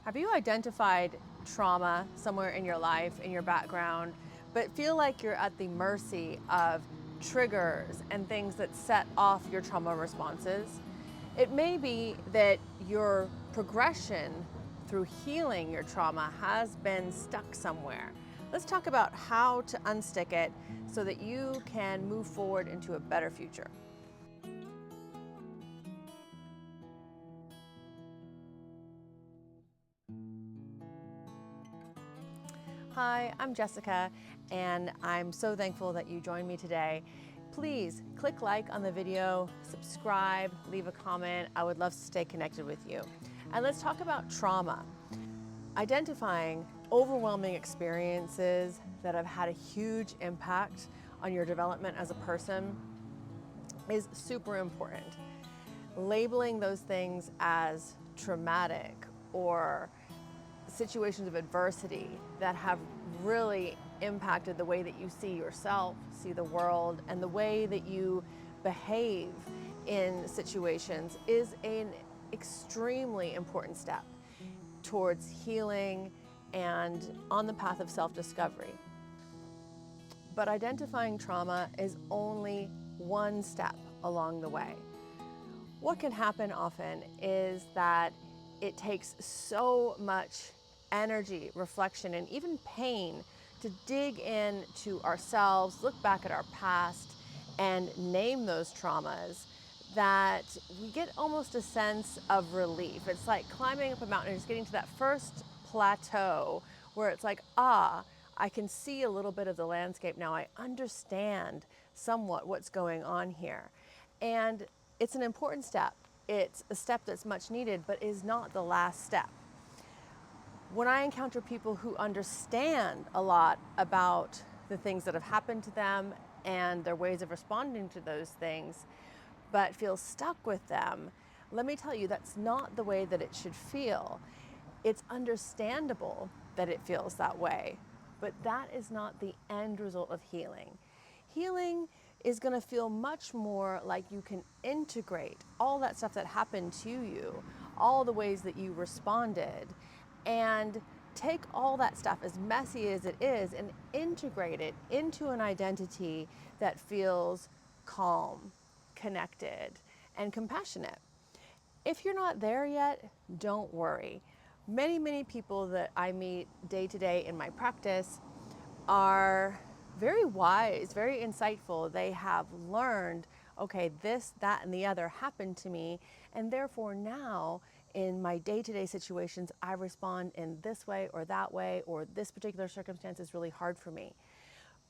Have you identified trauma somewhere in your life, in your background, but feel like you're at the mercy of triggers and things that set off your trauma responses? It may be that your progression through healing your trauma has been stuck somewhere. Let's talk about how to unstick it so that you can move forward into a better future. Hi, I'm Jessica, and I'm so thankful that you joined me today. Please click like on the video, subscribe, leave a comment. I would love to stay connected with you. And let's talk about trauma. Identifying overwhelming experiences that have had a huge impact on your development as a person is super important. Labeling those things as traumatic or situations of adversity that have really impacted the way that you see yourself, see the world, and the way that you behave in situations is an extremely important step towards healing and on the path of self-discovery. But identifying trauma is only one step along the way. What can happen often is that it takes so much energy, reflection, and even pain to dig into ourselves, look back at our past, and name those traumas that we get almost a sense of relief. It's like climbing up a mountain and just getting to that first plateau where it's like, I can see a little bit of the landscape now. I understand somewhat what's going on here. And it's an important step. It's a step that's much needed, but is not the last step. When I encounter people who understand a lot about the things that have happened to them and their ways of responding to those things, but feel stuck with them, let me tell you, that's not the way that it should feel. It's understandable that it feels that way, but that is not the end result of healing. Healing is going to feel much more like you can integrate all that stuff that happened to you, all the ways that you responded, and take all that stuff, as messy as it is, and integrate it into an identity that feels calm, connected, and compassionate. If you're not there yet, don't worry. Many people that I meet day to day in my practice are very wise, very insightful. They have learned, okay, this, that, and the other happened to me, and therefore now in my day-to-day situations, I respond in this way, or this particular circumstance is really hard for me.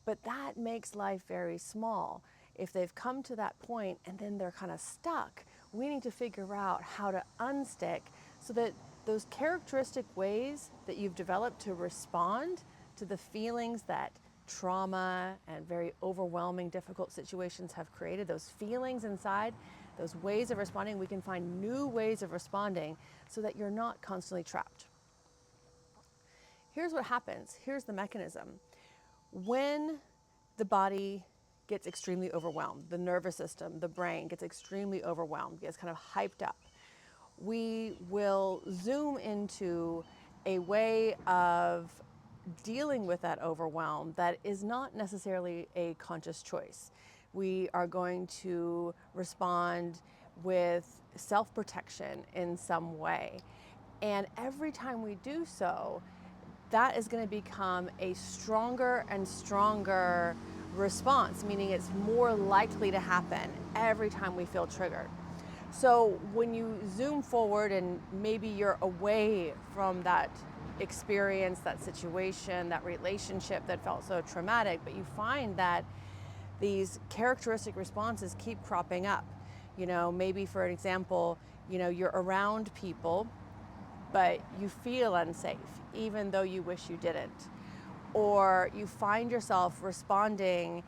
But that makes life very small. If they've come to that point and then they're kind of stuck, we need to figure out how to unstick so that those characteristic ways that you've developed to respond to the feelings that trauma and very overwhelming, difficult situations have created, those feelings inside, those ways of responding, we can find new ways of responding so that you're not constantly trapped. Here's what happens. Here's the mechanism. When the body gets extremely overwhelmed, the nervous system, the brain gets extremely overwhelmed, gets kind of hyped up, we will zoom into a way of dealing with that overwhelm that is not necessarily a conscious choice. We are going to respond with self-protection in some way. And every time we do so, that is going to become a stronger and stronger response, meaning it's more likely to happen every time we feel triggered. So when you zoom forward and maybe you're away from that experience, that situation, that relationship that felt so traumatic, but you find that these characteristic responses keep cropping up. Maybe for an example, you're around people, but you feel unsafe, even though you wish you didn't. Or you find yourself responding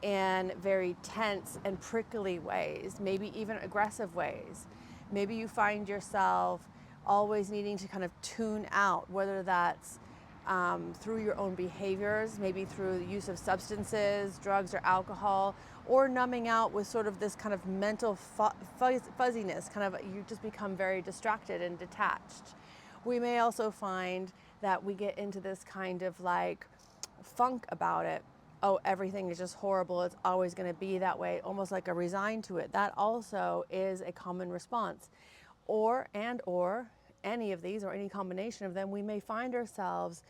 in very tense and prickly ways, maybe even aggressive ways. Maybe you find yourself always needing to kind of tune out, whether that's through your own behaviors, maybe through the use of substances, drugs, or alcohol, or numbing out with sort of this kind of mental fuzziness, kind of you just become very distracted and detached. We may also find that we get into this kind of like funk about it. Oh, everything is just horrible. It's always going to be that way, almost like a resign to it. That also is a common response. Or any of these or any combination of them, we may find ourselves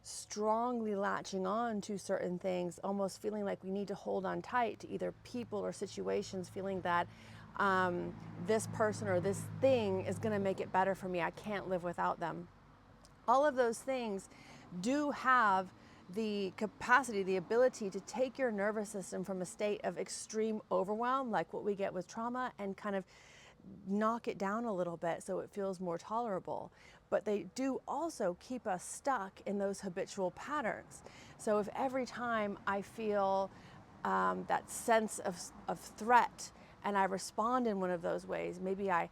strongly latching on to certain things, almost feeling like we need to hold on tight to either people or situations, feeling that this person or this thing is going to make it better for me. I can't live without them. All of those things do have the capacity, the ability to take your nervous system from a state of extreme overwhelm, like what we get with trauma, and kind of knock it down a little bit so it feels more tolerable. But they do also keep us stuck in those habitual patterns. So if every time I feel that sense of threat and I respond in one of those ways, maybe I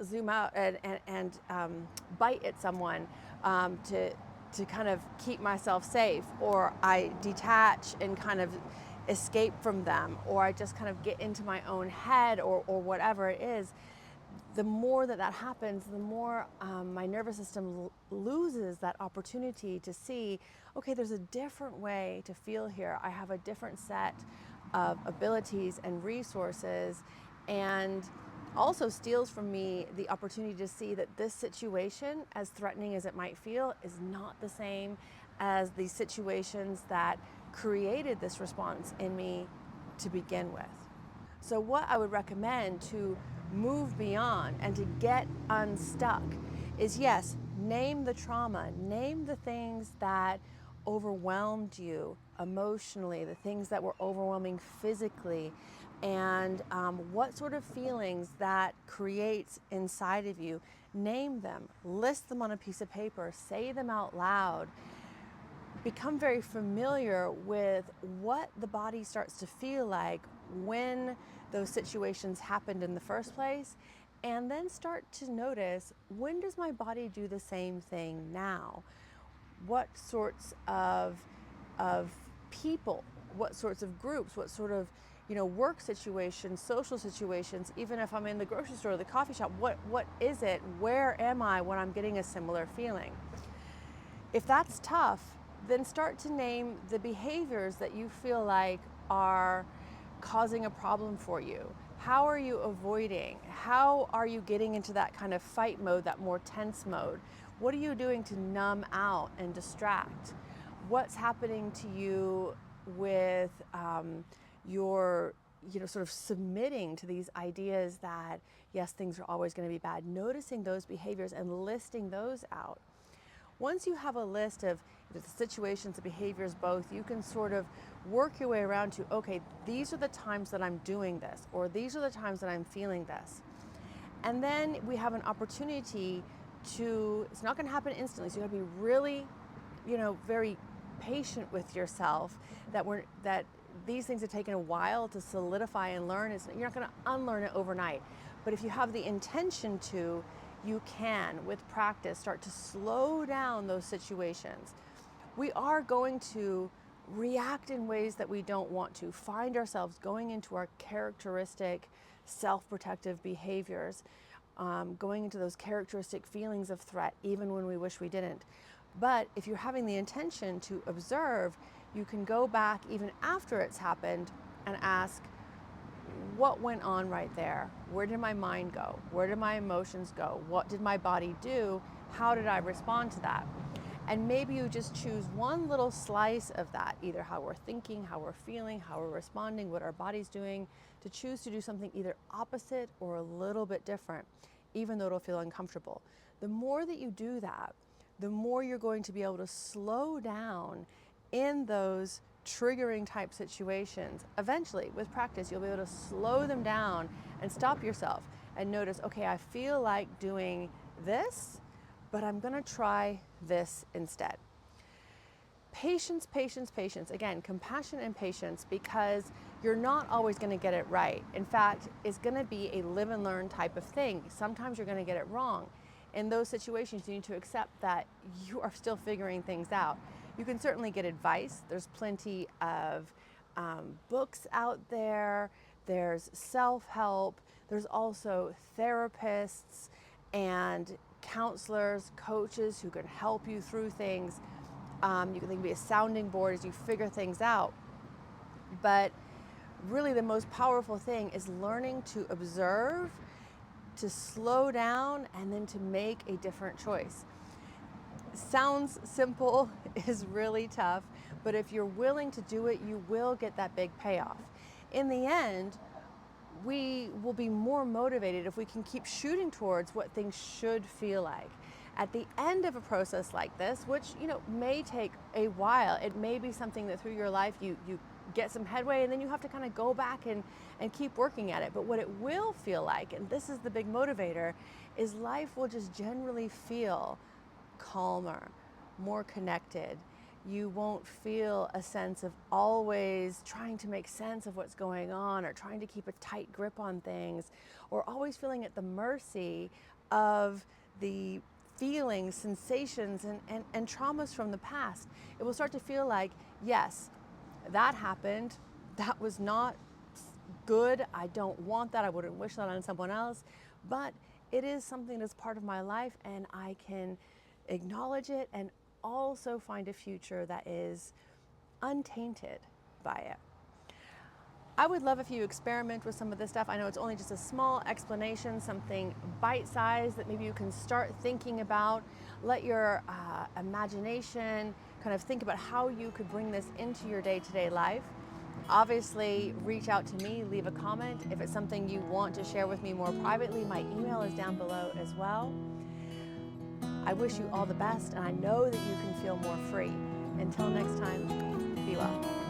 zoom out and bite at someone to kind of keep myself safe, or I detach and kind of escape from them, or I just kind of get into my own head, or whatever it is, the more that happens, the more my nervous system loses that opportunity to see, okay, there's a different way to feel here. I have a different set of abilities and resources, and also steals from me the opportunity to see that this situation, as threatening as it might feel, is not the same as the situations that created this response in me to begin with. So what I would recommend to move beyond and to get unstuck is, yes, name the trauma, name the things that overwhelmed you emotionally, the things that were overwhelming physically, and what sort of feelings that creates inside of you. Name them, list them on a piece of paper, say them out loud. Become very familiar with what the body starts to feel like when those situations happened in the first place, and then start to notice, when does my body do the same thing now? What sorts of people, what sorts of groups, what sort of work situations, social situations, even if I'm in the grocery store or the coffee shop, what is it? Where am I when I'm getting a similar feeling? If that's tough, then start to name the behaviors that you feel like are causing a problem for you. How are you avoiding? How are you getting into that kind of fight mode, that more tense mode? What are you doing to numb out and distract? What's happening to you with your sort of submitting to these ideas that, yes, things are always going to be bad? Noticing those behaviors and listing those out. Once you have a list of the situations, the behaviors, both, you can sort of work your way around to, okay, these are the times that I'm doing this, or these are the times that I'm feeling this. And then we have an opportunity to, it's not going to happen instantly, so you have to be really, very patient with yourself, that these things have taken a while to solidify and learn. You're not going to unlearn it overnight. But if you have the intention to, you can, with practice, start to slow down those situations. We are going to react in ways that we don't want to, find ourselves going into our characteristic self-protective behaviors, going into those characteristic feelings of threat, even when we wish we didn't. But if you're having the intention to observe, you can go back even after it's happened and ask, what went on right there? Where did my mind go? Where did my emotions go? What did my body do? How did I respond to that? And maybe you just choose one little slice of that, either how we're thinking, how we're feeling, how we're responding, what our body's doing, to choose to do something either opposite or a little bit different, even though it'll feel uncomfortable. The more that you do that, the more you're going to be able to slow down in those triggering type situations. Eventually, with practice, you'll be able to slow them down and stop yourself and notice, okay, I feel like doing this, but I'm gonna try this instead. Patience, patience, patience. Again, compassion and patience, because you're not always gonna get it right. In fact, it's gonna be a live and learn type of thing. Sometimes you're gonna get it wrong. In those situations, you need to accept that you are still figuring things out. You can certainly get advice. There's plenty of books out there. There's self-help. There's also therapists and counselors, coaches who can help you through things. You can be a sounding board as you figure things out. But really the most powerful thing is learning to observe, to slow down, and then to make a different choice. Sounds simple, is really tough, but if you're willing to do it, you will get that big payoff. In the end, we will be more motivated if we can keep shooting towards what things should feel like. At the end of a process like this, which may take a while, it may be something that through your life you get some headway and then you have to kind of go back and keep working at it. But what it will feel like, and this is the big motivator, is life will just generally feel calmer, more connected. You won't feel a sense of always trying to make sense of what's going on or trying to keep a tight grip on things or always feeling at the mercy of the feelings, sensations, and traumas from the past. It will start to feel like, yes, that happened. That was not good. I don't want that. I wouldn't wish that on someone else. But it is something that's part of my life, and I can acknowledge it and also find a future that is untainted by it. I would love if you experiment with some of this stuff. I know it's only just a small explanation, something bite-sized that maybe you can start thinking about. Let your imagination kind of think about how you could bring this into your day-to-day life. Obviously, reach out to me, leave a comment. If it's something you want to share with me more privately, my email is down below as well. I wish you all the best, and I know that you can feel more free. Until next time, be well.